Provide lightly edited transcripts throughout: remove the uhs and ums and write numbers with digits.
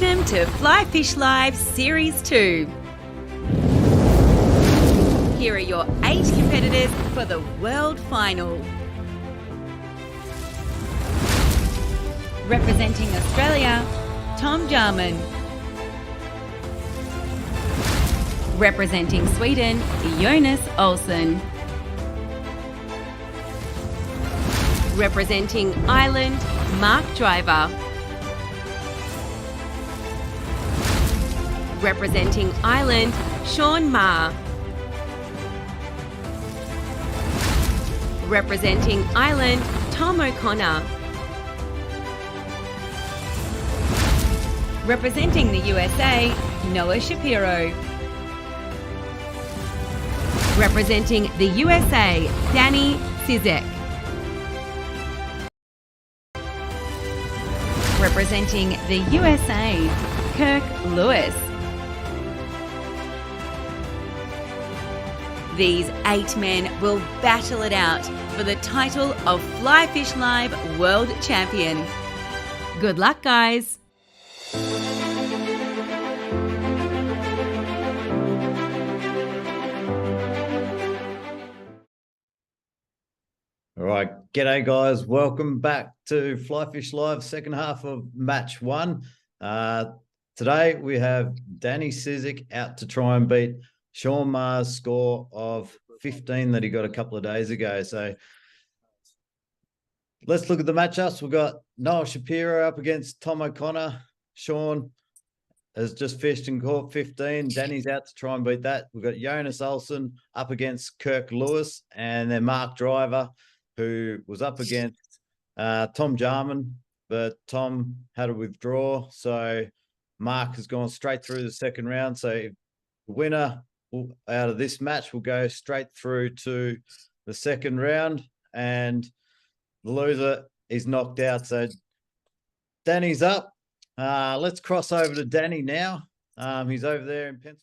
Welcome to Fly Fish Live Series 2. Here are your 8 competitors for the World Final. Representing Australia, Tom Jarman. Representing Sweden, Jonas Olsson. Representing Ireland, Mark Driver. Representing Ireland, Sean Marr. Representing Ireland, Tom O'Connor. Representing the USA, Noah Shapiro. Representing the USA, Danny Cizek. Representing the USA, Kirk Lewis. These 8 men will battle it out for the title of Fly Fish Live World Champion. Good luck, guys. All right, g'day guys. Welcome back to Fly Fish Live, second half of match 1. Today we have Danny Cizek out to try and beat Sean Marr's score of 15 that he got a couple of days ago. So let's look at the matchups. We've got Noah Shapiro up against Tom O'Connor. Sean has just fished and caught 15. Danny's out to try and beat that. We've got Jonas Olsson up against Kirk Lewis, and then Mark Driver, who was up against Tom Jarman, but Tom had a withdraw. So Mark has gone straight through the second round. So the winner out of this match will go straight through to the second round, and the loser is knocked out. So Danny's up. Let's cross over to Danny now. He's over there in Pennsylvania.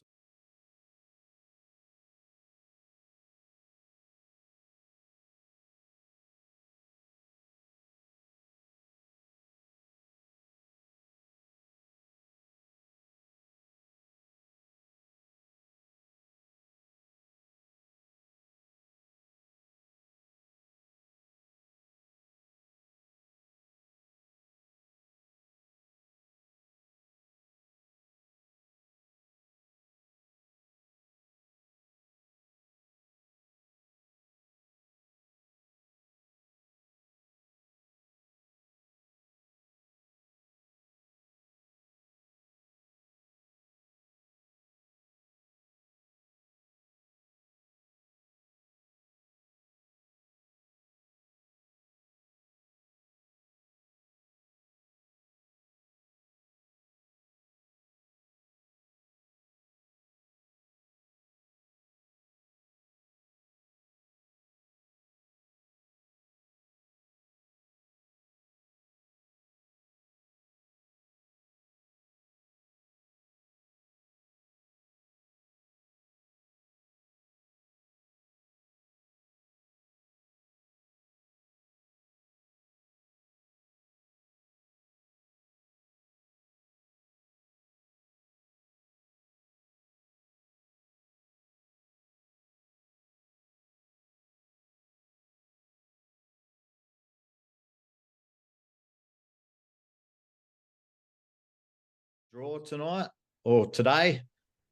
Draw tonight or today.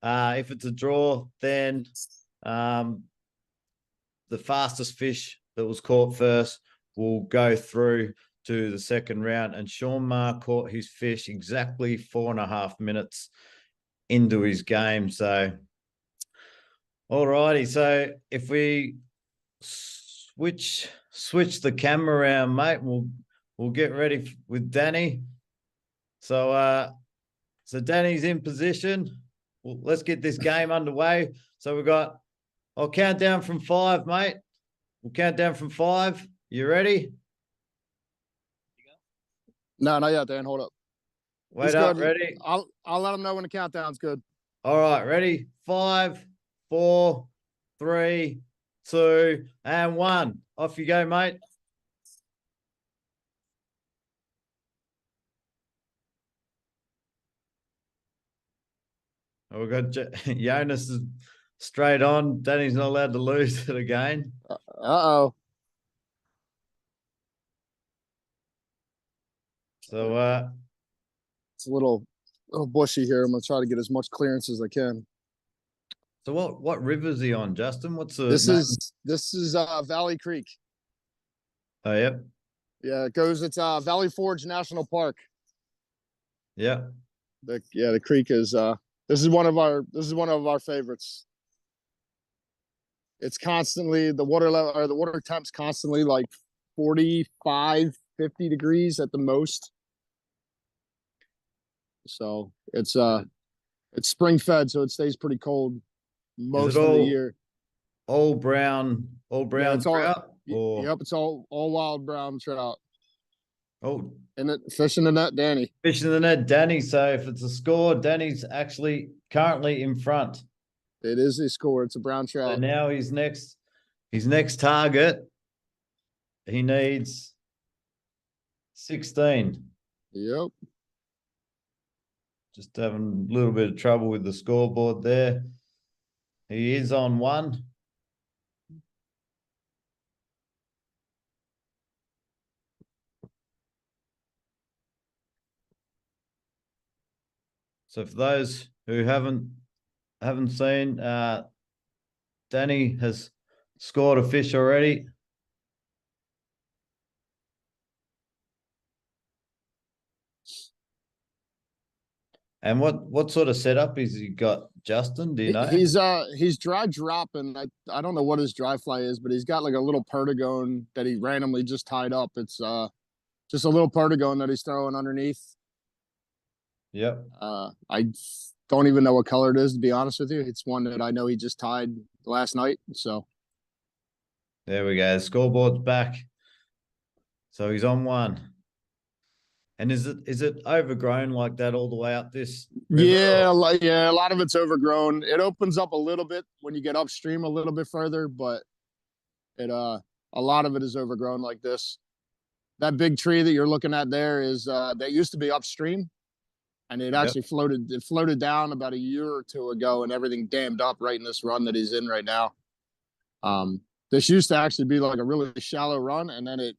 If it's a draw, then the fastest fish that was caught first will go through to the second round. And Sean Marr caught his fish exactly 4.5 minutes into his game. So, all righty. So if we switch the camera around, mate, we'll get ready with Danny. So Danny's in position. Well, let's get this game underway. So I'll count down from 5, mate. We'll count down from 5. You ready? No, not yet, Dan. Hold up. Wait up, ready? I'll let them know when the countdown's good. All right, ready? 5, 4, 3, 2, and 1. Off you go, mate. We've got Jonas is straight on. Danny's not allowed to lose it again. Uh-oh. So It's a little bushy here. I'm gonna try to get as much clearance as I can. so what river is he on, Justin? What's the This name? is Valley Creek. Oh, yep. Yeah, it's Valley Forge National Park. Yeah. The creek is this is one of our favorites. It's constantly the water level or the water temp's constantly like 45, 50 degrees at the most. So it's spring fed, so it stays pretty cold most of the year. All brown Yeah, it's all trout? Or yep, it's all wild brown trout. oh, And it fishing the net, Danny. fishing the net, Danny. So if it's a score, Danny's actually currently in front. It is a score. It's a brown trout. So now his next target, he needs 16. Yep. Just having a little bit of trouble with the scoreboard there. He is on one. So for those who haven't seen, Danny has scored a fish already. And what sort of setup has he got, Justin? Do you know? He's dry dropping. I don't know what his dry fly is, but he's got like a little perdigone that he randomly just tied up. It's just a little perdigone that he's throwing underneath. Yep. I don't even know what color it is, to be honest with you. It's one that I know he just tied last night. So there we go. The scoreboard's back. So he's on one. And is it overgrown like that all the way up this river? Yeah, a lot of it's overgrown. It opens up a little bit when you get upstream a little bit further, but a lot of it is overgrown like this. That big tree that you're looking at there is that used to be upstream, and it actually floated down about a year or two ago, and everything dammed up right in this run that he's in right now. This used to actually be like a really shallow run, and then it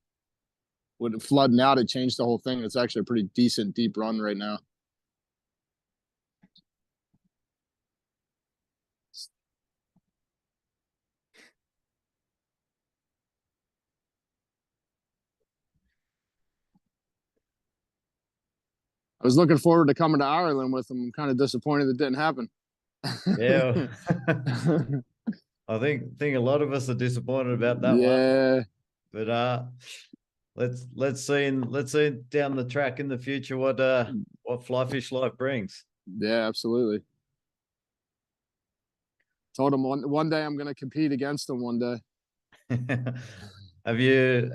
with it flooding out, it changed the whole thing. It's actually a pretty decent deep run right now. I was looking forward to coming to Ireland with him. I'm kind of disappointed it didn't happen. Yeah. I think a lot of us are disappointed about that one. Yeah. But let's see down the track in the future what Fly Fish Life brings. Yeah, absolutely. Told him one day I'm gonna compete against him one day. Have you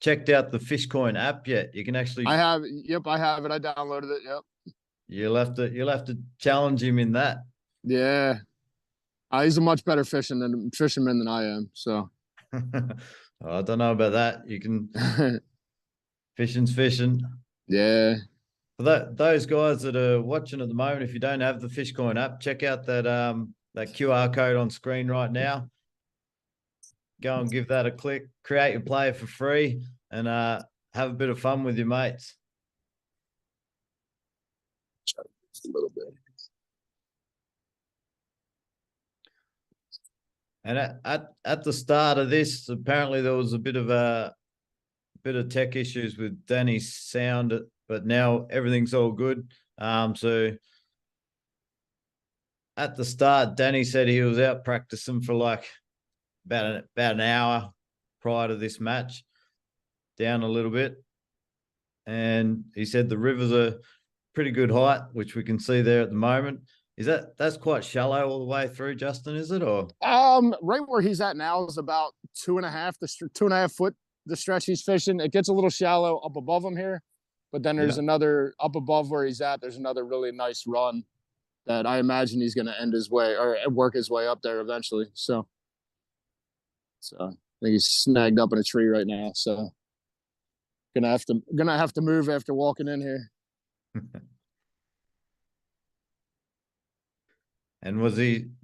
checked out the Fishcoin app yet? You can actually I have it. I downloaded it. Yep. You'll have to challenge him in that. Yeah. He's a much better fisherman than I am. So I don't know about that. You can fishing's fishing. Yeah. For those guys that are watching at the moment, if you don't have the Fishcoin app, check out that QR code on screen right now. Go and give that a click, create your player for free, and have a bit of fun with your mates. A little bit. And at the start of this, apparently there was a bit of tech issues with Danny's sound, but now everything's all good. So at the start, Danny said he was out practicing for like about an hour prior to this match, down a little bit. And he said the rivers are pretty good height, which we can see there at the moment. That's quite shallow all the way through, Justin, is it? Or right where he's at now is about 2.5 foot, the stretch he's fishing. It gets a little shallow up above him here, but then there's another up above where he's at. There's another really nice run that I imagine he's going to end his way or work his way up there eventually. So I think he's snagged up in a tree right now. So gonna have to move after walking in here. And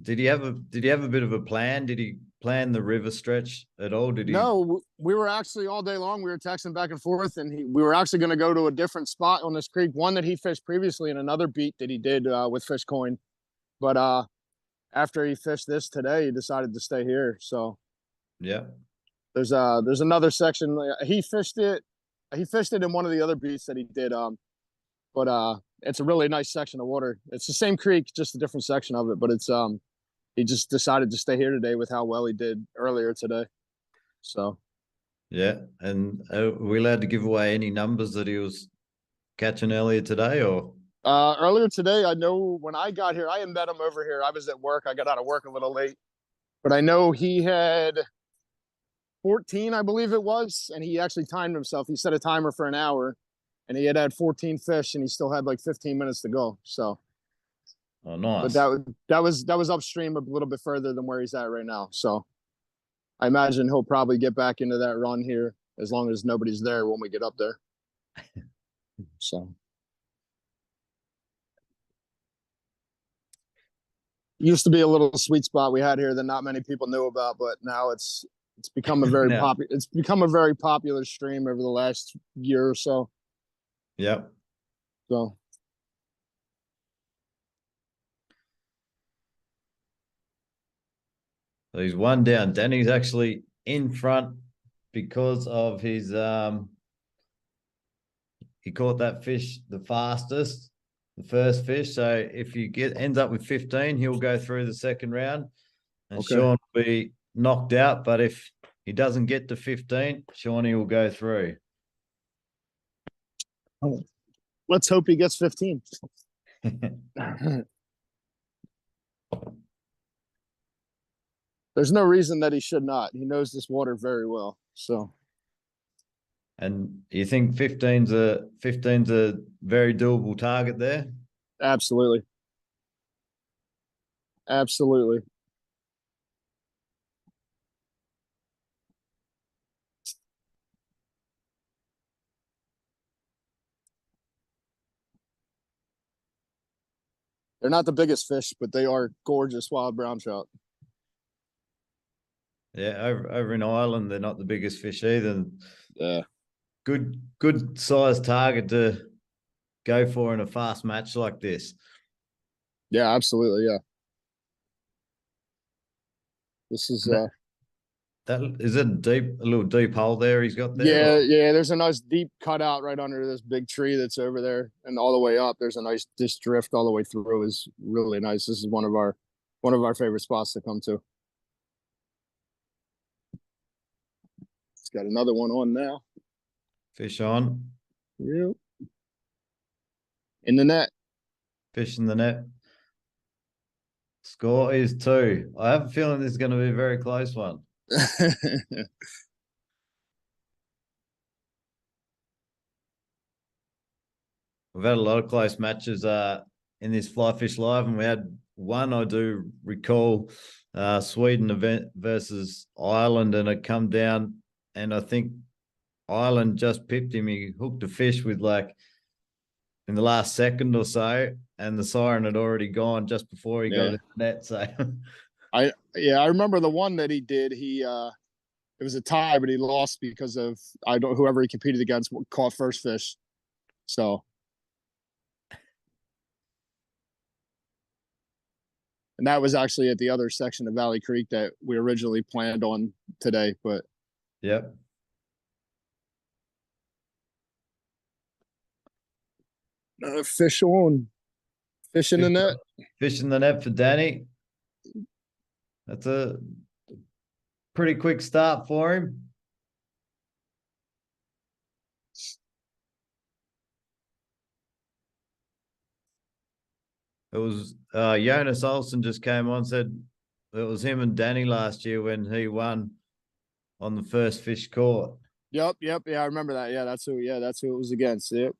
did he have a bit of a plan? Did he plan the river stretch at all? Did he? No, we were actually all day long. We were texting back and forth, and we were actually going to go to a different spot on this creek, one that he fished previously, and another beat that he did with Fish Coin. But after he fished this today, he decided to stay here. So Yeah. there's another section. He fished it. He fished it in one of the other beats that he did. But it's a really nice section of water. It's the same creek, just a different section of it. But it's he just decided to stay here today with how well he did earlier today. So Yeah. And are we allowed to give away any numbers that he was catching earlier today, or? earlier today, I know when I got here, I had met him over here. I was at work. I got out of work a little late, but I know he had 14, I believe it was, and he actually timed himself. He set a timer for an hour, and he had 14 fish, and he still had like 15 minutes to go. So, Oh, nice. but that was upstream a little bit further than where he's at right now. So, I imagine he'll probably get back into that run here as long as nobody's there when we get up there. So. Used to be a little sweet spot we had here that not many people knew about, but now it's become a very Yeah. it's become a very popular stream over the last year or so. Yep. So So he's one down. Danny's actually in front because of his he caught that fish the fastest, the first fish. So if he ends up with 15, he'll go through the second round, and Okay. Sean will be knocked out. But if he doesn't get to 15, Shawnee will go through. let's hope he gets 15. There's no reason that he should not. He knows this water very well. So And you think 15's a very doable target there? absolutely. Absolutely. They're not the biggest fish, but they are gorgeous wild brown trout. Yeah, over in Ireland, they're not the biggest fish either. Yeah. Good size target to go for in a fast match like this. Yeah, absolutely. Yeah. This is That is it a little deep hole there he's got there? yeah, or? yeah. There's a nice deep cutout right under this big tree that's over there, and all the way up. There's a nice this drift all the way through is really nice. This is one of our favorite spots to come to. It's got another one on now. Fish on. Yep. In the net. Fish in the net. Score is 2. I have a feeling this is going to be a very close one. We've had a lot of close matches in this Fly Fish Live, and we had one I do recall, Sweden event versus Ireland, and it come down, and I think Ireland just pipped him. He hooked a fish with like in the last second or so, and the siren had already gone just before he got in the net. So I remember the one that he did. He it was a tie, but he lost because of whoever he competed against caught first fish. So and that was actually at the other section of Valley Creek that we originally planned on today, but yep. Fish on. Fish in the net. Fish in the net for Danny. That's a pretty quick start for him. It was Jonas Olsen just came on, said it was him and Danny last year when he won on the first fish caught. Yep. Yeah, I remember that. Yeah, that's who it was against. Yep.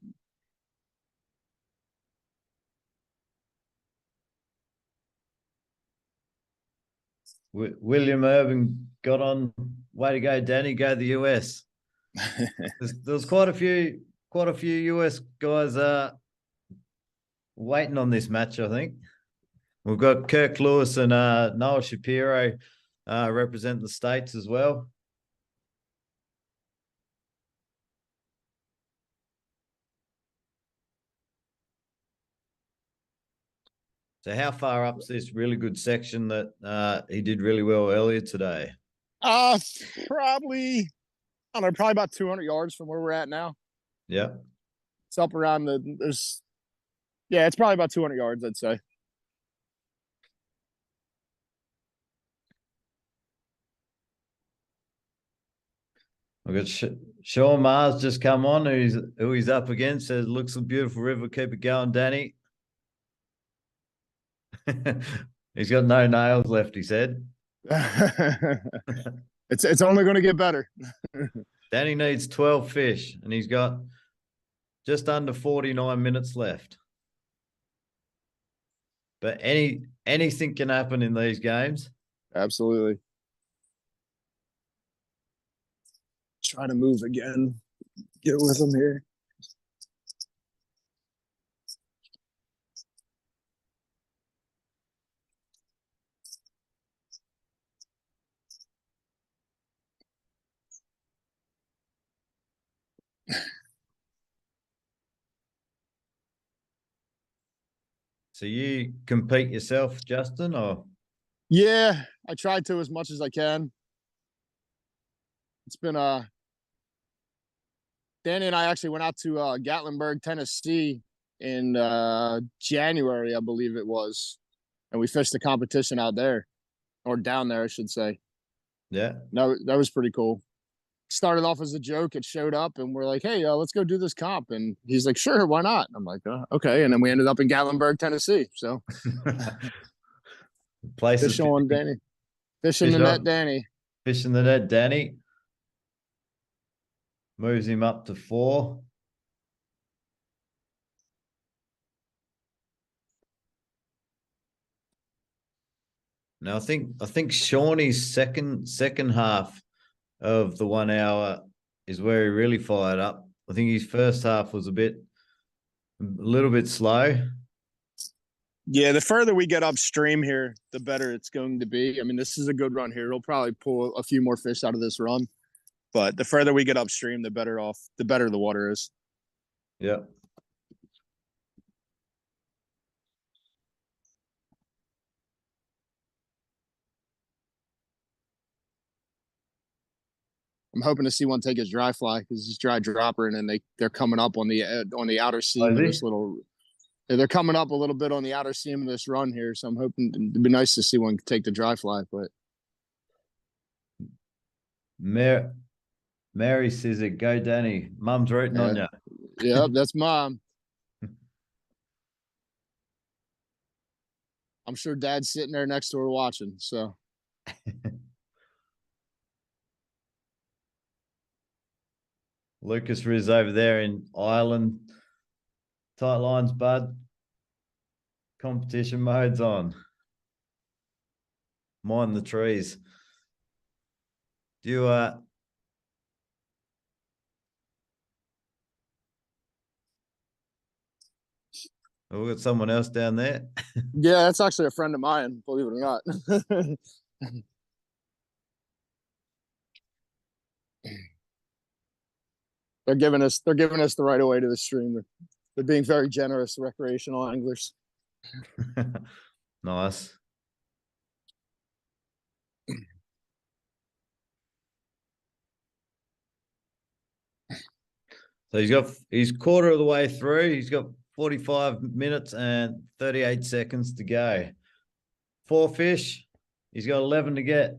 William Irvin got on. Way to go, Danny. Go to the US. There was quite a few US guys waiting on this match, I think. We've got Kirk Lewis and Noah Shapiro represent the States as well. So how far up's this really good section that he did really well earlier today? Probably, I don't know, probably about 200 yards from where we're at now. Yeah. It's up around it's probably about 200 yards, I'd say. We've got Sean Mars just come on, who he's up against. Says, looks a beautiful river. Keep it going, Danny. He's got no nails left, he said. It's only going to get better. Danny needs 12 fish, and he's got just under 49 minutes left. But anything can happen in these games. Absolutely. Try to move again. Get with him here. So you compete yourself, Justin, or? Yeah, I tried to as much as I can. It's been Danny and I actually went out to Gatlinburg, Tennessee in January, I believe it was. And we fished the competition out there, or down there, I should say. Yeah. No, that was pretty cool. Started off as a joke. It showed up, and we're like, "Hey, let's go do this comp." And he's like, "Sure, why not?" I'm like, "Okay." And then we ended up in Gatlinburg, Tennessee. So, Places fish on Danny, fishing fish the net, on. Danny. Fishing the net, Danny. Moves him up to 4. Now I think Shawnee's second half of the 1 hour is where he really fired up. I think his first half was a little bit slow. Yeah, the further we get upstream here, the better it's going to be. I mean, this is a good run here. He'll probably pull a few more fish out of this run, but the further we get upstream, the better the water is. Yeah. I'm hoping to see one take his dry fly because he's dry dropper, and then they're coming up on the outer seam of this little. They're coming up a little bit on the outer seam of this run here, so I'm hoping it'd be nice to see one take the dry fly. But Mary Cizek, go Danny. Mum's rooting on you. Yeah, that's Mom. I'm sure Dad's sitting there next to her watching. So Lucas Riz over there in Ireland. Tight lines, bud. Competition mode's on. Mind the trees. Do you we've got someone else down there. yeah, that's actually a friend of mine, believe it or not. They're giving us the right of way to the stream. They're being very generous recreational anglers. Nice. So he's quarter of the way through. He's got 45 minutes and 38 seconds to go. 4 fish. He's got 11 to get.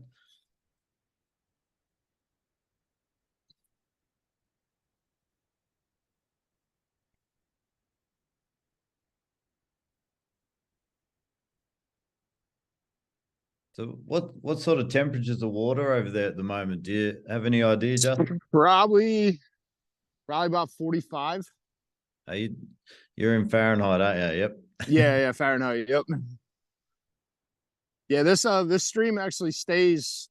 So what sort of temperatures of water over there at the moment? Do you have any idea, Justin? Probably about 45. You're in Fahrenheit, aren't you? Yep. Yeah, Fahrenheit. Yep. Yeah, this stream actually stays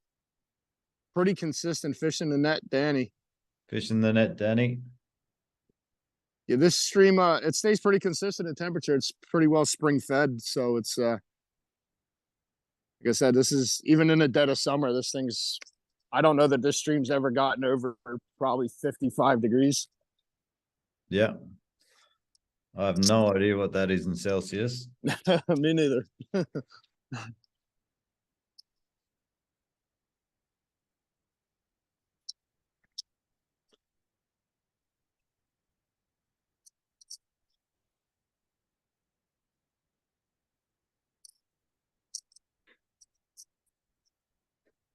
pretty consistent fishing the net, Danny. Fishing the net, Danny. Yeah, this stream it stays pretty consistent in temperature. It's pretty well spring fed, so it's Like I said, this is even in the dead of summer. This thing's, I don't know that this stream's ever gotten over probably 55 degrees. Yeah. I have no idea what that is in Celsius. Me neither.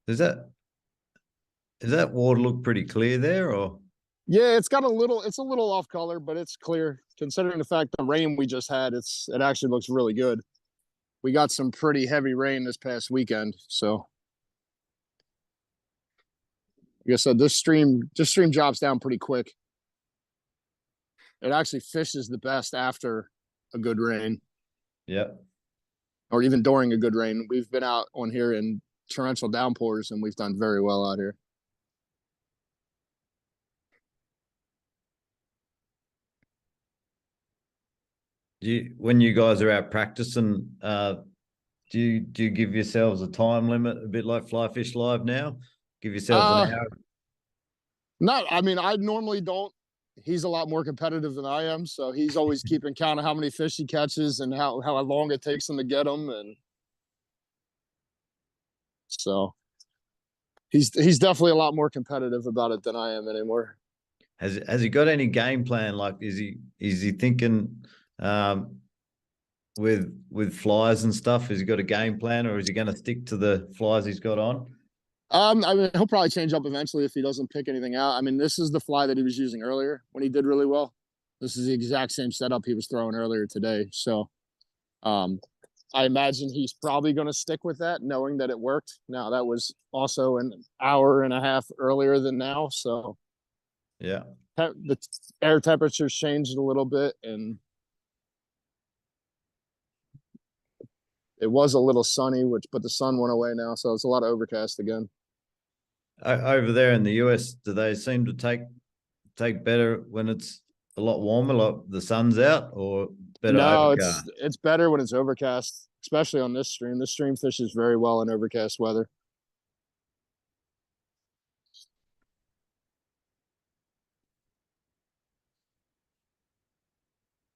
Does that water look pretty clear there, or? Yeah, it's a little off color, but it's clear considering the fact the rain we just had. It actually looks really good. We got some pretty heavy rain this past weekend, so like I said, this stream drops down pretty quick. It actually fishes the best after a good rain. Yeah. Or even during a good rain. We've been out on here in torrential downpours and we've done very well out here. When you guys are out practicing, do you give yourselves a time limit, a bit like Fly Fish Live now? Give yourselves an hour? Not, I mean, I normally don't. He's a lot more competitive than I am, so he's always keeping count of how many fish he catches and how long it takes him to get them, and so he's definitely a lot more competitive about it than I am anymore. Has he got any game plan? Like, is he thinking with flies and stuff? Has he got a game plan, or is he going to stick to the flies he's got on? I mean, he'll probably change up eventually if he doesn't pick anything out. I mean, this is the fly that he was using earlier when he did really well. This is the exact same setup he was throwing earlier today. So, I imagine he's probably going to stick with that, knowing that it worked. Now, that was also an hour and a half earlier than now. So, yeah, the air temperatures changed a little bit, and it was a little sunny, but the sun went away now. So, it's a lot of overcast again. Over there in the US, do they seem to take better when it's a lot warmer, like the sun's out, or better No, overcast? it's better when it's overcast, especially on this stream. This stream fishes very well in overcast weather.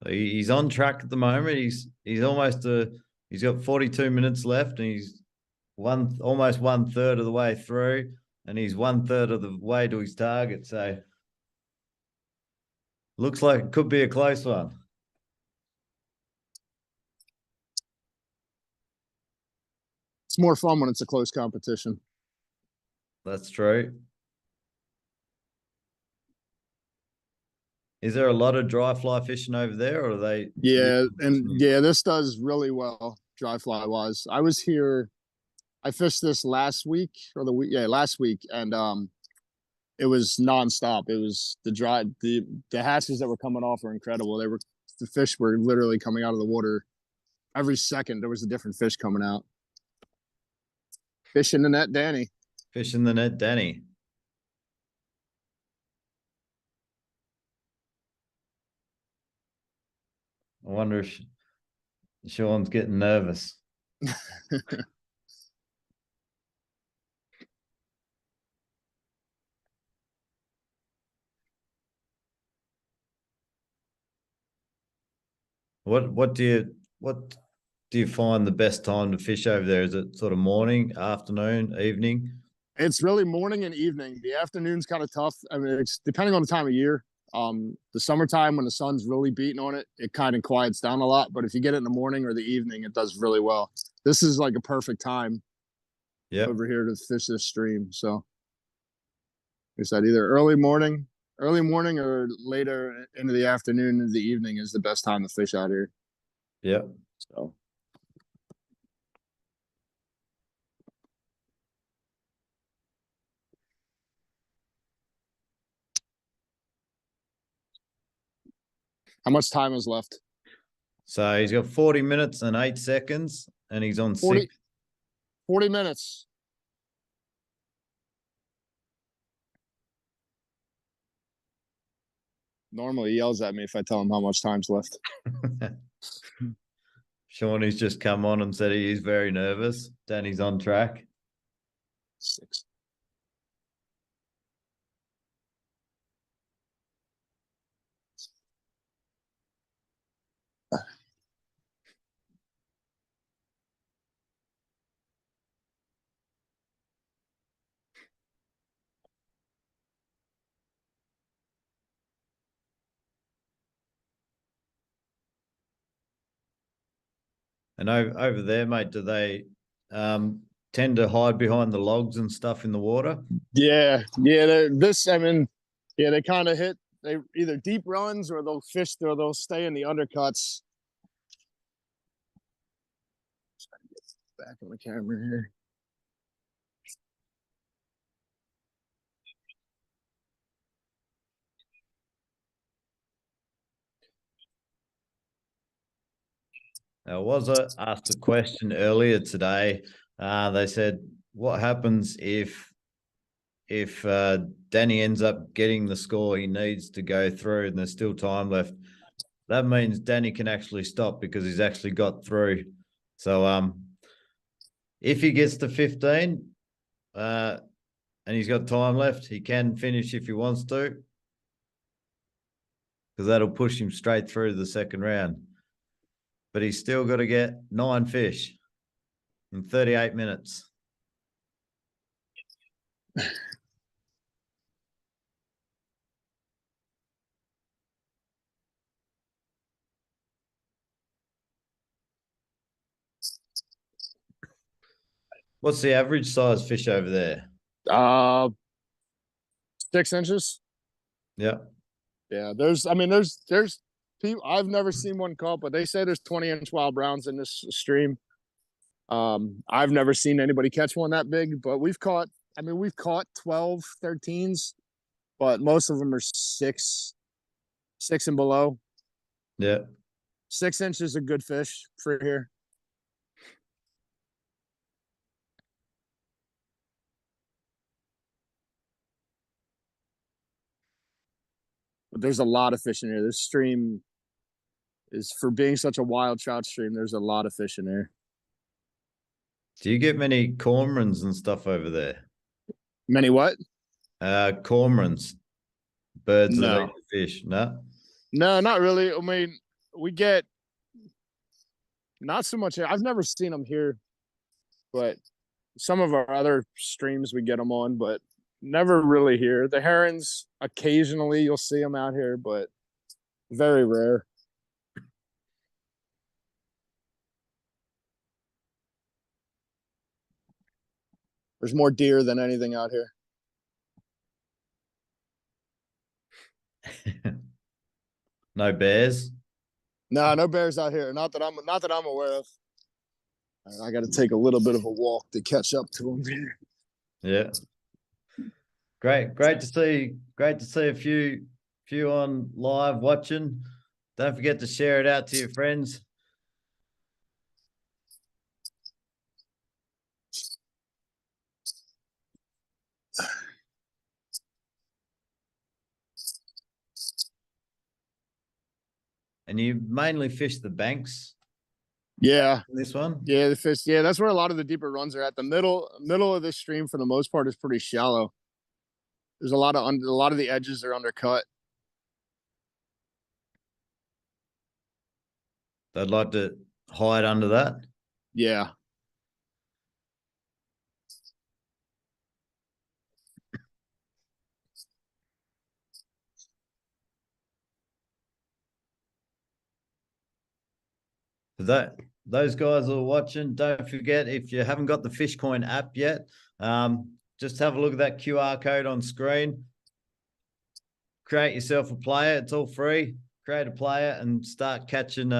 He's on track at the moment. He's almost he's got 42 minutes left, and he's almost 1/3 of the way through, and he's 1/3 of the way to his target. So looks like it could be a close one. It's more fun when it's a close competition. That's true. Is there a lot of dry fly fishing over there, or are they? Yeah, and yeah, this does really well dry fly wise. I was here, I fished this last week or last week, and it was nonstop. It was the hatches that were coming off were incredible. The fish were literally coming out of the water every second. There was a different fish coming out. Fish in the net, Danny. Fish in the net, Danny. I wonder if Sean's getting nervous. What do you find the best time to fish over there? Is it sort of morning, afternoon, evening? It's really morning and evening. The afternoon's kind of tough. I mean, it's depending on the time of year. The summertime when the sun's really beating on it, it kind of quiets down a lot. But if you get it in the morning or the evening, it does really well. This is like a perfect time over here to fish this stream. So, like I said, either early morning or later into the afternoon and the evening is the best time to fish out here. Yeah. So. How much time is left? So he's got 40 minutes and 8 seconds, and he's on 40 6. minutes. Normally he yells at me if I tell him how much time's left. Shawnee's just come on and said he is very nervous. Danny's on track. 6. And over there, mate, do they tend to hide behind the logs and stuff in the water? Yeah. I mean, yeah, they kind of hit. They either deep runs or they'll fish or they'll stay in the undercuts. Back on the camera here. I was asked a question earlier today. They said, what happens if Danny ends up getting the score he needs to go through and there's still time left? That means Danny can actually stop because he's actually got through. So if he gets to 15 and he's got time left, he can finish if he wants to, because that'll push him straight through to the second round. But he's still got to get 9 fish in 38 minutes. What's the average size fish over there? 6 inches. Yeah. Yeah, there's people, I've never seen one caught, but they say there's 20-inch wild browns in this stream. I've never seen anybody catch one that big, but we've caught 12, 13s, but most of them are 6 and below. Yeah. 6 inches is a good fish for here. But there's a lot of fish in here. This stream is, for being such a wild trout stream, there's a lot of fish in here. Do you get many cormorants and stuff over there? Many what? Cormorants, birds that No. eat the fish. No? No, not really. I mean, we get not so much. I've never seen them here, but some of our other streams we get them on, but never really here. The herons, occasionally you'll see them out here, but very rare. There's more deer than anything out here. No bears? No bears out here. Not that I'm aware of. I got to take a little bit of a walk to catch up to them here. Yeah. Great to see. Great to see a few on live watching. Don't forget to share it out to your friends. And you mainly fish the banks Yeah. in this one? Yeah, the fish. Yeah, that's where a lot of the deeper runs are at. The middle of this stream, for the most part, is pretty shallow. There's a lot of the edges are undercut. They'd like to hide under that. Yeah. Those guys who are watching, don't forget, if you haven't got the Fishcoin app yet, just have a look at that QR code on screen. Create yourself a player. It's all free. Create a player and start catching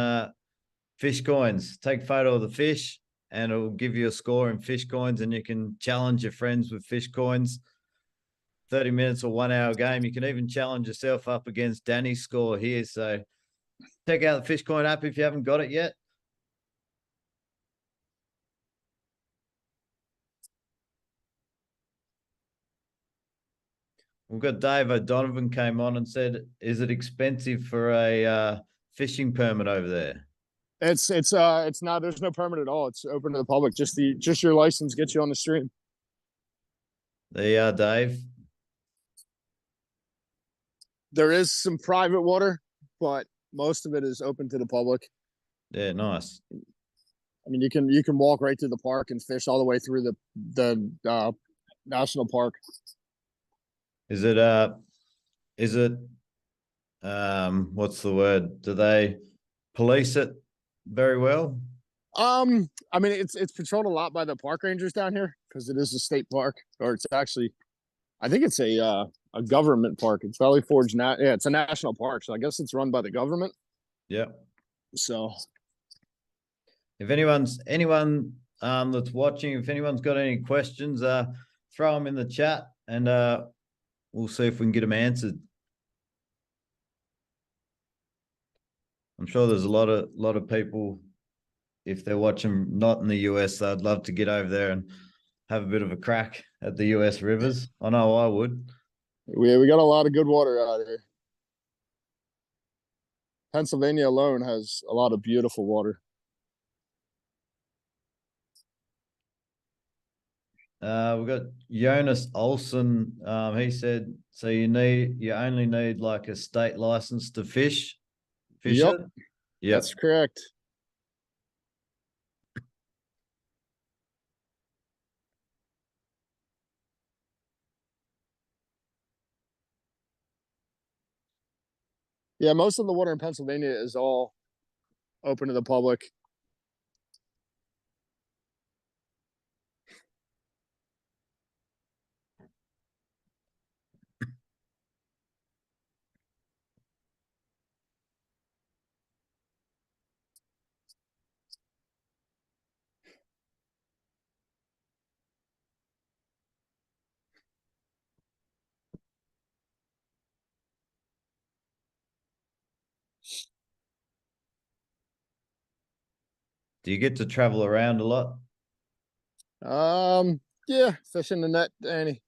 fish coins. Take a photo of the fish and it will give you a score in fish coins, and you can challenge your friends with fish coins. 30 minutes or 1 hour game. You can even challenge yourself up against Danny's score here. So check out the Fishcoin app if you haven't got it yet. We've got Dave O'Donovan came on and said, is it expensive for a fishing permit over there? It's not, there's no permit at all. It's open to the public. Just your license gets you on the stream. There you are, Dave. There is some private water, but most of it is open to the public. Yeah, nice. I mean, you can walk right through the park and fish all the way through the national park. Is it what's the word? Do they police it very well? I mean, it's patrolled a lot by the park rangers down here because it is a state park, or it's actually, I think it's a government park. It's Valley Forge. Yeah, it's a national park, so I guess it's run by the government. Yeah. So, if anyone that's watching, if anyone's got any questions, throw them in the chat, and we'll see if we can get them answered. I'm sure there's a lot of people, if they're watching not in the US, they'd love to get over there and have a bit of a crack at the US rivers. I know I would. we got a lot of good water out here. Pennsylvania alone has a lot of beautiful water. We've got Jonas Olsen. He said, so you only need like a state license to fish Yep. it? Yep. That's correct. Yeah, most of the water in Pennsylvania is all open to the public. Do you get to travel around a lot? Yeah, fishing the net, Danny.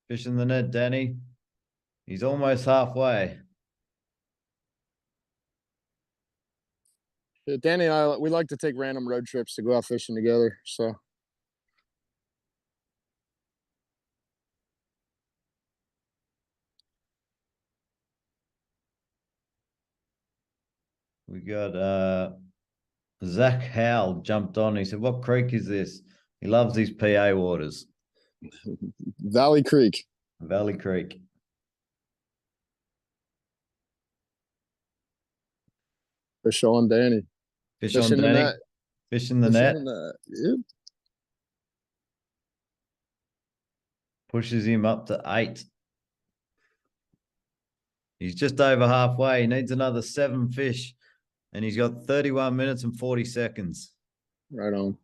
Fishing the net, Danny. He's almost halfway. Yeah, Danny and I, we like to take random road trips to go out fishing together. So We got Zach Howell jumped on. He said, what creek is this? He loves these PA waters. Valley Creek. Valley Creek. Fish on Danny. Fish on Danny. Net. Fishing the net. Yep. Pushes him up to 8. He's just over halfway. He needs another 7 fish. And he's got 31 minutes and 40 seconds. Right on.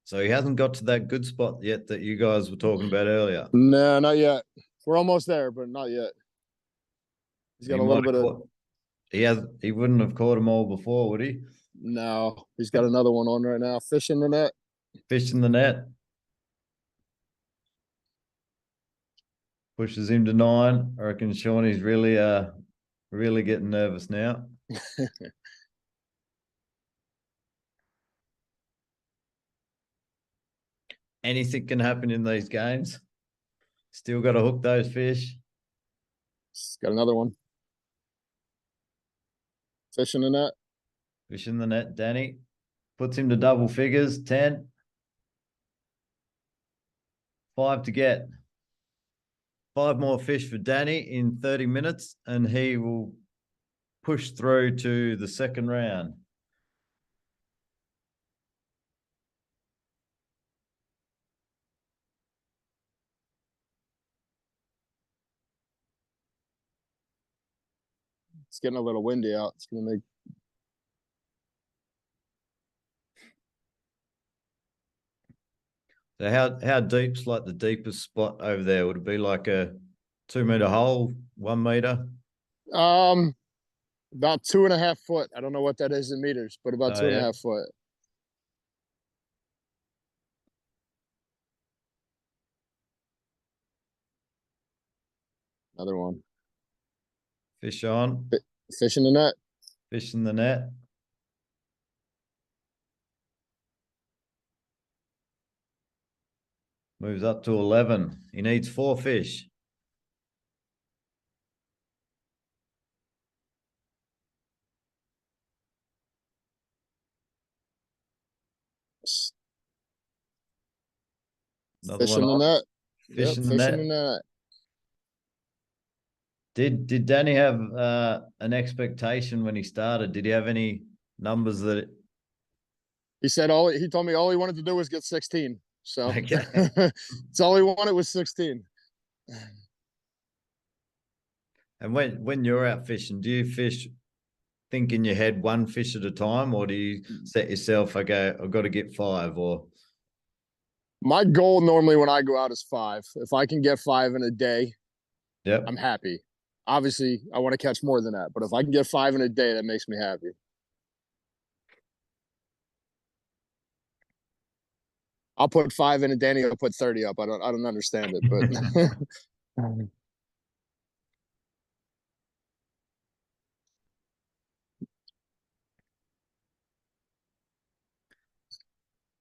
So he hasn't got to that good spot yet that you guys were talking about earlier. No, not yet. We're almost there, but not yet. He's got a little bit of. He wouldn't have caught them all before, would he? No, he's got another one on right now. Fishing the net. Fishing the net. Pushes him to 9. I reckon Shawnee's really getting nervous now. Anything can happen in these games. Still got to hook those fish. He's got another one. Fishing the net. Fishing the net, Danny. Puts him to double figures, 10. 5 to get. 5 more fish for Danny in 30 minutes, and he will push through to the second round. It's getting a little windy out. It's gonna make. So how deep's like the deepest spot over there? Would it be like a 2-meter hole, 1 meter? About 2.5 foot. I don't know what that is in meters, but about 2.5 foot. Another one. Fish on. Fish in the net. Fish in the net. Moves up to 11. He needs 4 fish. Another Fish one in the on. net. Fish Yep, in the fish net. in the net. Did Danny have an expectation when he started? Did he have any numbers that? He said he told me all he wanted to do was get 16. So Okay. it's all he wanted was 16. And when you're out fishing, do you fish think in your head one fish at a time, or do you set yourself, okay, I've got to get 5? Or My goal normally when I go out is 5. If I can get 5 in a day, yep. I'm happy. Obviously, I want to catch more than that, but if I can get 5 in a day, that makes me happy. I'll put 5 in, and Danny will put 30 up. I don't understand it, but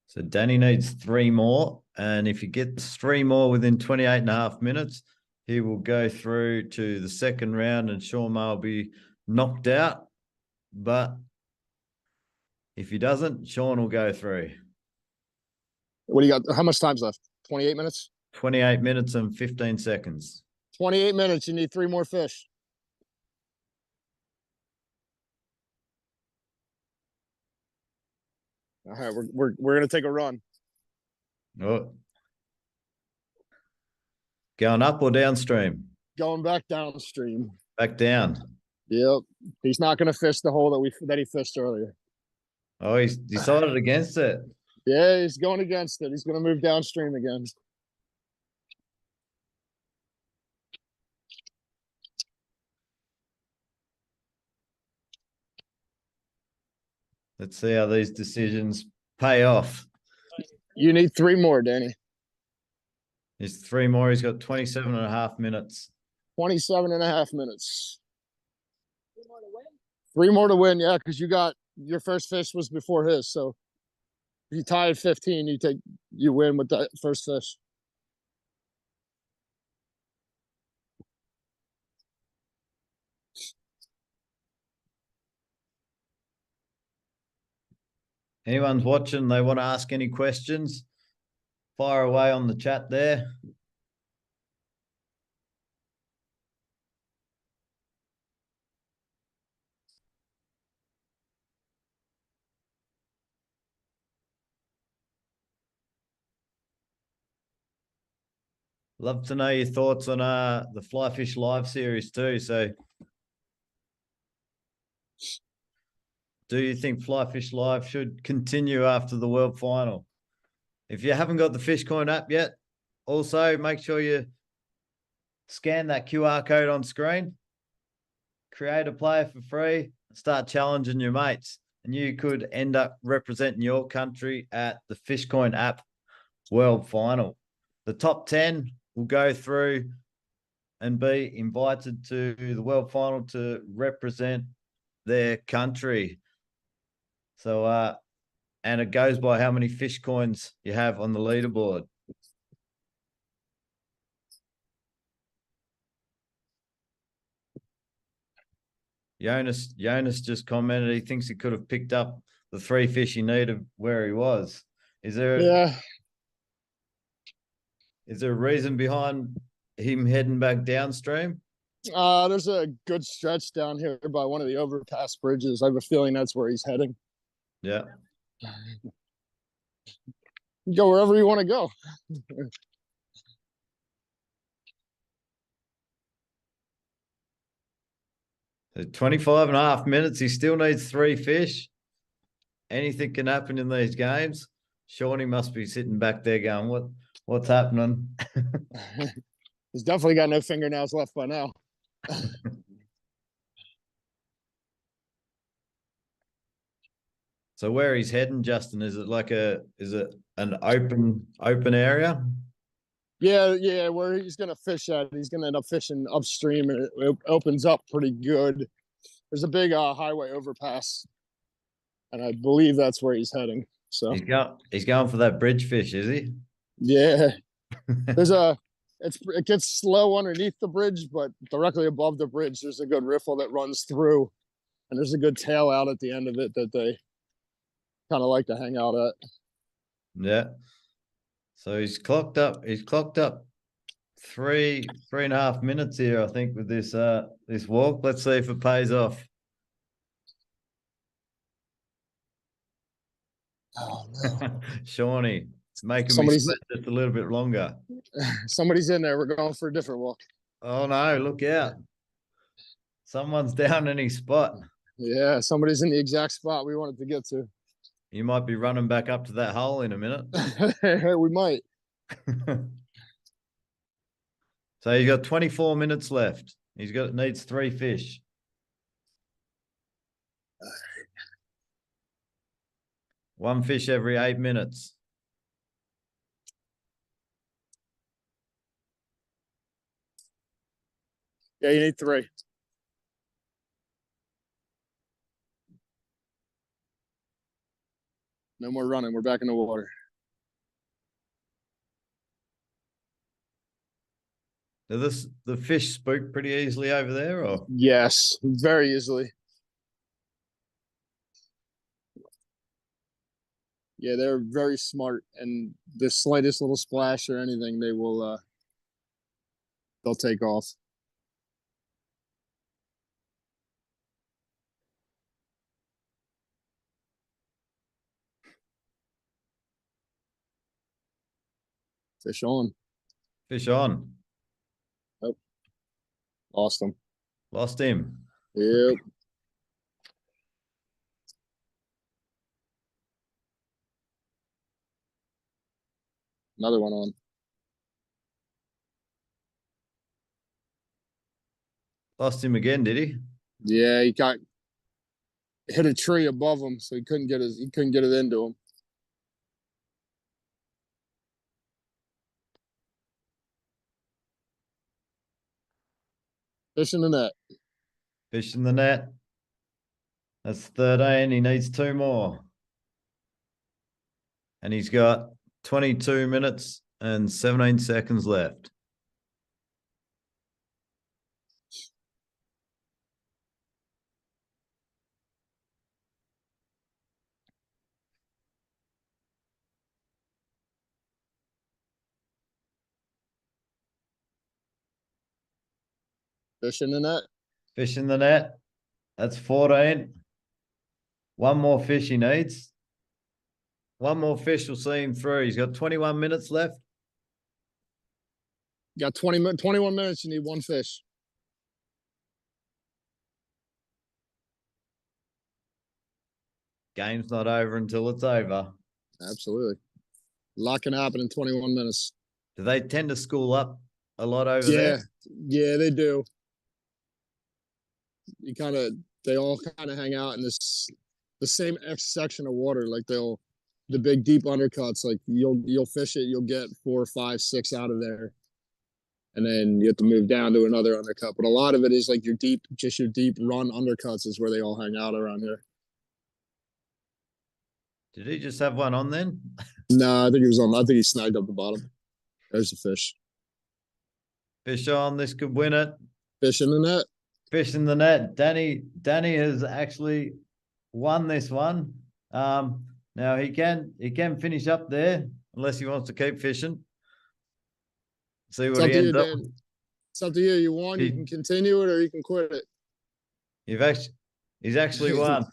So Danny needs 3 more. And if he gets 3 more within 28.5 minutes, he will go through to the second round and Sean May will be knocked out. But if he doesn't, Sean will go through. what do you got? How much time's left? 28 minutes? 28 minutes and 15 seconds. 28 minutes. You need 3 more fish. All right, we're gonna take a run. Oh. Going up or downstream? Going back downstream. Back down. Yep. He's not gonna fish the hole that he fished earlier. Oh, he's decided against it. Yeah, he's going against it. He's gonna move downstream again. Let's see how these decisions pay off. You need 3 more, Danny. There's 3 more. He's got 27.5 minutes. 27.5 minutes. 3 more to win, yeah, because your first fish was before his. So if you tie at 15, you win with that first fish. Anyone's watching, they want to ask any questions, fire away on the chat there. Love to know your thoughts on the Fly Fish Live series too. So do you think Fly Fish Live should continue after the World Final? If you haven't got the Fishcoin app yet, also make sure you scan that QR code on screen, create a player for free, start challenging your mates, and you could end up representing your country at the Fishcoin app World Final. The top 10 will go through and be invited to the World Final to represent their country. So, and it goes by how many fish coins you have on the leaderboard. Jonas just commented he thinks he could have picked up the 3 fish he needed where he was. Is there a reason behind him heading back downstream? There's a good stretch down here by one of the overpass bridges. I have a feeling that's where he's heading. Yeah. Go wherever you want to go. 25.5 minutes. He still needs 3 fish. Anything can happen in these games. Shawnee must be sitting back there going, what's happening? He's definitely got no fingernails left by now. So where he's heading, Justin, is it an open area? Yeah, where he's gonna fish at. He's gonna end up fishing upstream, and it opens up pretty good. There's a big highway overpass, and I believe that's where he's heading. So He's going for that bridge fish, is he? yeah, it gets slow underneath the bridge, but directly above the bridge, there's a good riffle that runs through, and there's a good tail out at the end of it that they kind of like to hang out at. Yeah. So he's clocked up 3.5 minutes here, I think, with this walk. Let's see if it pays off. Oh no. Shawnee, making me Somebody's sweat just a little bit longer. somebody's in there. We're going for a different walk. Oh no, look out. Someone's down in his spot. Yeah, somebody's in the exact spot we wanted to get to. You might be running back up to that hole in a minute. We might. So he's got 24 minutes left. Needs 3 fish. One fish every 8 minutes. Yeah, you need 3. No more running. We're back in the water. Does the fish spook pretty easily over there, or? Yes, very easily. Yeah, they're very smart, and the slightest little splash or anything, they'll take off. Fish on. Fish on. Oh, lost him. Lost him. Yep. Another one on. Lost him again, did he? Yeah, he hit a tree above him, so he couldn't get it into him. Fish in the net. Fish in the net. That's 13. He needs 2 more. And he's got 22 minutes and 17 seconds left. Fish in the net. Fish in the net. That's 14. One more fish he needs. One more fish will see him through. He's got 21 minutes left. You got 21 minutes. You need 1 fish. Game's not over until it's over. Absolutely. A lot can happen in 21 minutes. Do they tend to school up a lot over there? Yeah, they do. They all kind of hang out in the same X section of water. Like the big deep undercuts, like you'll fish it, you'll get 4, 5, 6 out of there. And then you have to move down to another undercut. But a lot of it is like your deep run undercuts is where they all hang out around here. Did he just have one on then? No, I think he snagged up the bottom. There's the fish. Fish on. This could win it. Fish in the net. Fish in the net. Danny has actually won this one. Now he can finish up there unless he wants to keep fishing. See what he ends up. Dan. It's up to you. You won. You can continue it or you can quit it. He's actually won.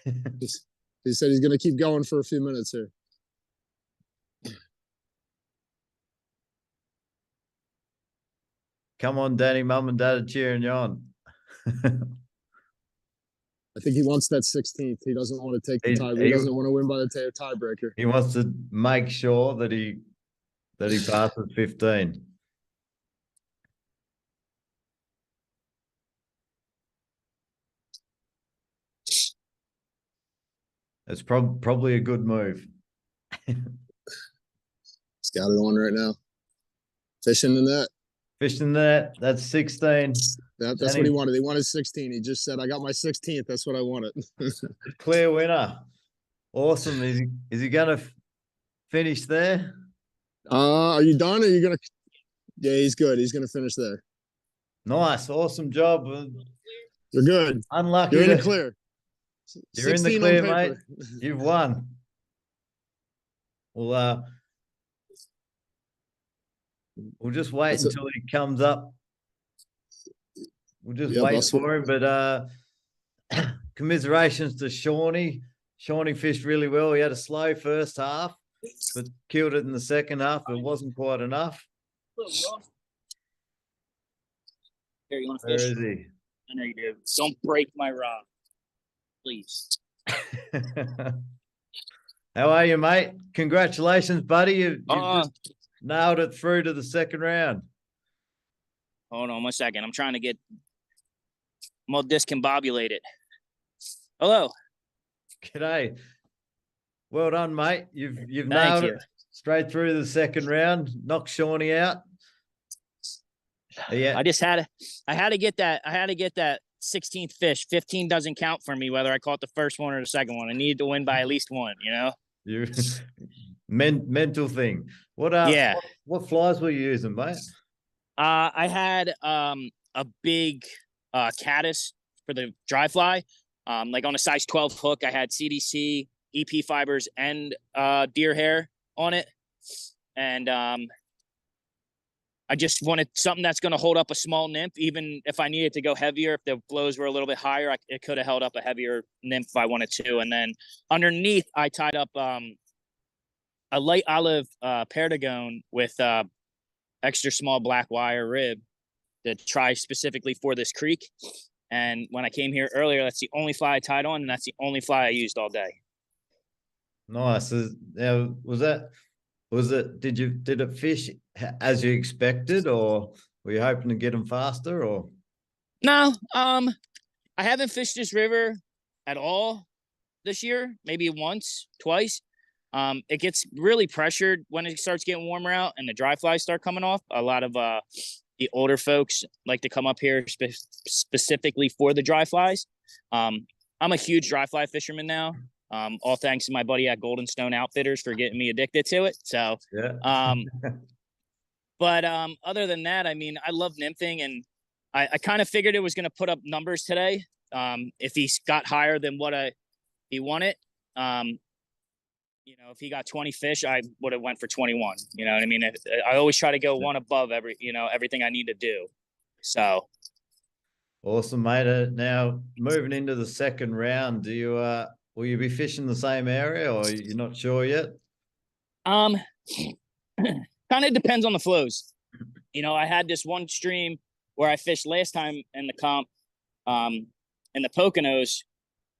He said he's going to keep going for a few minutes here. Come on, Danny. Mum and Dad are cheering you on. I think he wants that 16th. He doesn't want to take the tie. He doesn't want to win by the tiebreaker. He wants to make sure that he passes 15. It's probably a good move. He's got it on right now. Fish in the net. Fish in the net. That's 16. That's what he wanted. He wanted 16. He just said, "I got my 16th. That's what I wanted." Clear winner. Awesome. Is he going to finish there? Are you done? Or are you gonna? Yeah, he's good. He's gonna finish there. Nice. Awesome job. You're good. Unlucky. You're in the clear. You're in the clear, mate. You've won. Well, we'll just wait until he comes up. We'll just wait for him. But commiserations to Shawnee. Shawnee fished really well. He had a slow first half, but killed it in the second half. It wasn't quite enough. Here, you want to Where fish? is he? I know you do. Don't break my rod, please. How are you, mate? Congratulations, buddy. You just nailed it through to the second round. Hold on 1 second. I'm trying to get more discombobulated. Hello. G'day. Well done, mate. You've nailed it straight through the second round. Knocked Shawnee out. Yeah. I had to get that 16th fish. 15 doesn't count for me whether I caught the first one or the second one. I needed to win by at least one, you know? You mental thing. What flies were you using, mate? I had a big caddis for the dry fly. Like on a size 12 hook, I had CDC, EP fibers, and deer hair on it. And I just wanted something that's going to hold up a small nymph, even if I needed to go heavier. If the blows were a little bit higher, it could have held up a heavier nymph if I wanted to. And then underneath, I tied up a light olive perdigon with extra small black wire rib to try specifically for this creek. And when I came here earlier, that's the only fly I tied on, and that's the only fly I used all day. Nice. Did it fish as you expected, or were you hoping to get them faster, or? No, I haven't fished this river at all this year, maybe once, twice. It gets really pressured when it starts getting warmer out and the dry flies start coming off. A lot of the older folks like to come up here specifically for the dry flies. I'm a huge dry fly fisherman now. All thanks to my buddy at Golden Stone Outfitters for getting me addicted to it. So, yeah. But other than that, I mean, I love nymphing, and I kind of figured it was going to put up numbers today. If he got higher than what he wanted, you know, if he got 20 fish, I would have went for 21. You know what I mean? I always try to go one above everything I need to do. So. Awesome, mate. Now moving into the second round, will you be fishing the same area, or you're not sure yet? Kind of depends on the flows. You know, I had this one stream where I fished last time in the comp, in the Poconos,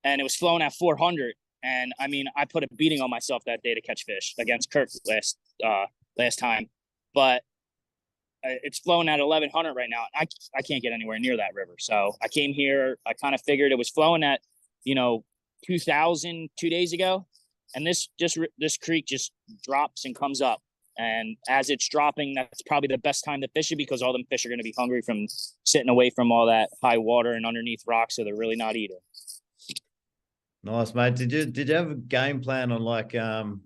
and it was flowing at 400. And I mean, I put a beating on myself that day to catch fish against Kirk last time, but it's flowing at 1100 right now. I can't get anywhere near that river. So I came here. I kind of figured it was flowing at, 2000 2 days ago, and this creek just drops and comes up. And as it's dropping, that's probably the best time to fish it, because all them fish are going to be hungry from sitting away from all that high water and underneath rocks, so they're really not eating. Nice, mate. Did you have a game plan on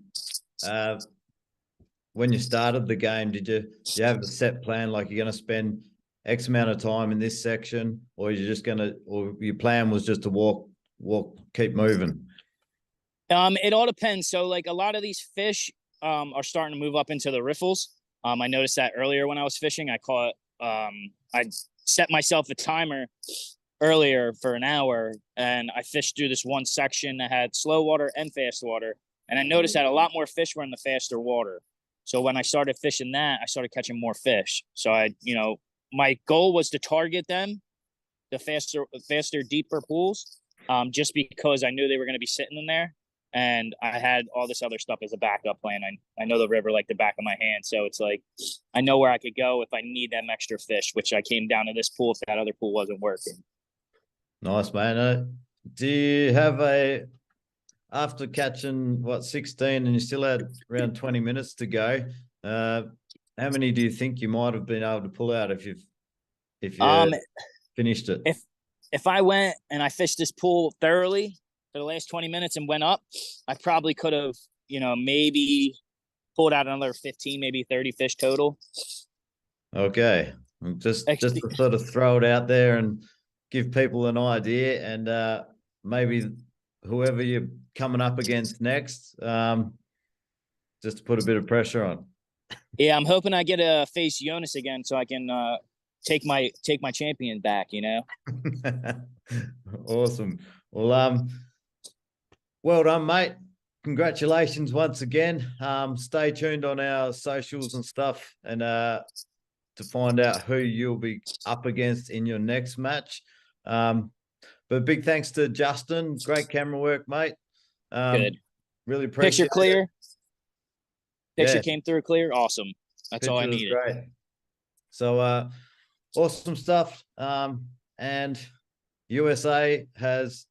when you started the game? Did you have a set plan, like you're going to spend X amount of time in this section, or or your plan was just to walk, keep moving? It all depends. So like a lot of these fish are starting to move up into the riffles. I noticed that earlier when I was fishing. I set myself a timer earlier for an hour, and I fished through this one section that had slow water and fast water. And I noticed that a lot more fish were in the faster water. So when I started fishing that, I started catching more fish. So my goal was to target them, the faster, deeper pools, just because I knew they were going to be sitting in there. And I had all this other stuff as a backup plan. I know the river like the back of my hand. So it's like, I know where I could go if I need them extra fish, which I came down to this pool if that other pool wasn't working. Nice, man. Do you have after catching 16, and you still had around 20 minutes to go, how many do you think you might have been able to pull out if you finished it. If I went and I fished this pool thoroughly for the last 20 minutes and went up, I probably could have, maybe pulled out another 15, maybe 30 fish total. Okay. Just to sort of throw it out there and give people an idea, and maybe whoever you're coming up against next, just to put a bit of pressure on. Yeah, I'm hoping I get to face Jonas again so I can take my champion back, Awesome. Well, well done, mate. Congratulations once again. Stay tuned on our socials and stuff, and to find out who you'll be up against in your next match. But big thanks to Justin. Great camera work, mate. Good. Really appreciate Picture clear. it. Picture came through clear. Awesome. That's all I needed. Great. So awesome stuff. And USA has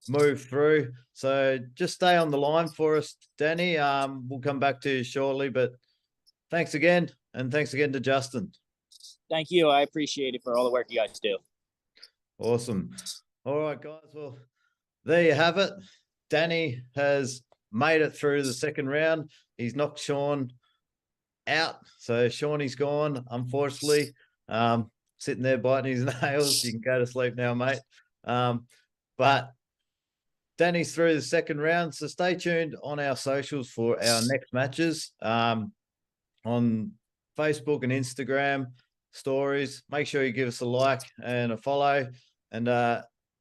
moved through. So just stay on the line for us, Danny. We'll come back to you shortly. But thanks again. And thanks again to Justin. Thank you. I appreciate it for all the work you guys do. Awesome. All right, guys. Well, there you have it. Danny has made it through the second round. He's knocked Sean out. So Shawnee's gone, unfortunately. Sitting there biting his nails. You can go to sleep now, mate. But Danny's through the second round. So stay tuned on our socials for our next matches. On Facebook and Instagram stories. Make sure you give us a like and a follow. And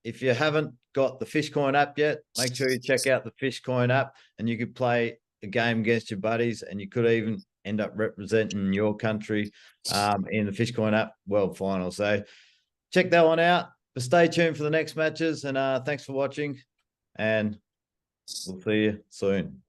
if you haven't got the Fishcoin app yet, make sure you check out the Fishcoin app, and you could play a game against your buddies, and you could even end up representing your country in the Fishcoin app World Final. So check that one out. But stay tuned for the next matches, and thanks for watching, and we'll see you soon.